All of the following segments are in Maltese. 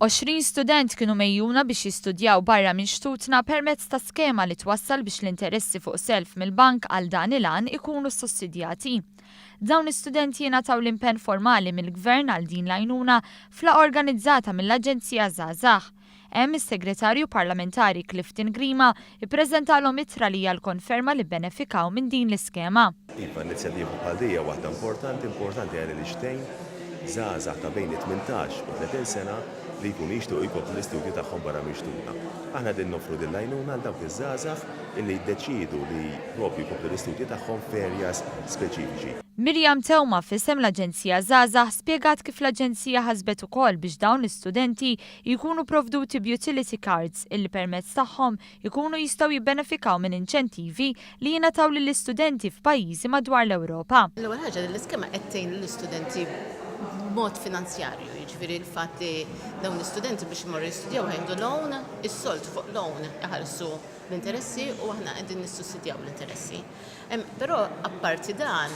20 student kienu mejjuna biex jistudjaw barra minn Xtutna permezz ta' skema li twassal biex l-interessi fuq self mill-bank għal dan il-għan ikunu sussidjati. Dawn istudenti jingħataw l-impenn formali mill-gvern għal din l-għajnuna flaqa organizzata mill-Aġenzija Żgħażagħ. Hemm is-Segretarju Parlamentari Clifton Grima ippreżentalhom ittra li hija l-konferma li ibbenefikaw minn din l-iskema. Iva inizjattiva bħal dija waħda importanti għal li xtejn żgħażagħ ta' bejn 18 u 30 sena li jkunu jixtiequ jkomplu l-istudji tagħhom barra minn Xtutna. Aħna din noffru din l-għajnuna għal dawk iż-żgħażagħ illi jiddeċiedu li proprju jkomplu l-istudji tagħhom f'areas speċifiċi. Mirjam Tewma f'isem l-Aġenzija Żgħażagħ spjegat kif l-Aġenzija ħasbet ukoll biex dawn l-istudenti jkunu provduti b'utility cards illi permezz tagħhom ikunu jistgħu jibbenefikaw minn inċentivi li jingħataw lill-istudenti f'pajjiżi madwar l-Ewropa. L-ewwel ħaġa li l-iskema qed tgħin lill-istudenti b'mod finanzjarju, jiġifieri l-fatt li dawn l-istudenti biex imorru jistudjaw ħajdu loan, is-solt fuq loan iħallsu l-interessi u aħna qegħdin nissussidjaw l-interessi. Però apparti dan,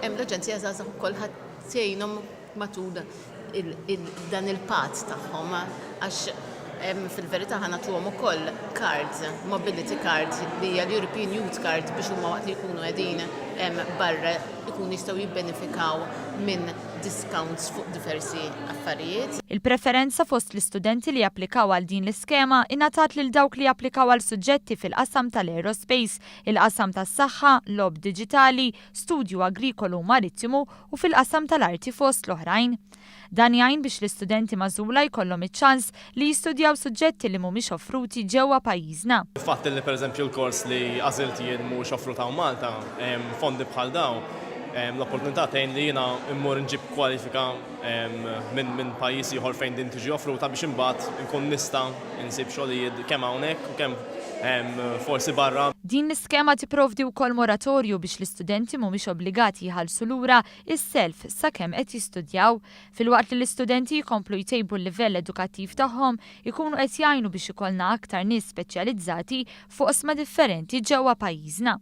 hemm l-Aġenzija Żgħażagħ ukoll ħadd tgħinhom matul dan il-patt tagħhom għax fil-verità ħanatuhom ukoll cards, mobility card li hija l-European Youth Card biex huma waqt li jkunu qegħdin barra jkunu jistgħu jibbenefikaw minn discounts fuq diversi affarijiet. Il-preferenza fost l-istudenti li japplikaw għal din l-iskema ingħatat lil dawk li japplikaw għal suġġetti fil-qasam tal-aerospace, il-qasam tas-saħħa, lob diġitali, studju agrikolu marittimu u fil-qasam tal-arti fost l-oħrajn. Dan jgħin biex l-istudenti magħżula jkollhom iċ-ċans li jistudjaw suġġetti li mhumiex offruti ġewwa pajjiżna. Il-fatt li pereżempju l-kors li għażilt jien mhux offrutaw Malta, fondi bħal dawn, l-opportunità tgħin li jiena immur nġib kwalifika minn pajjiż ieħor fejn din tiġi offruta biex imbagħad inkun nista' insib xogħlijiet kemm hawnhekk u kemm forsi barra. Din l-iskema tipprovdi wkoll moratorju biex l-istudenti mhumiex obbligati jħallsu lura is-self sakemm qed jistudjaw. Filwaqt li l-istudenti jkomplu jtejbu l-livell edukattiv tagħhom ikunu qed jgħinu biex ikollna aktar nies speċjalizzati fuq oqsma differenti ġewwa pajjiżna.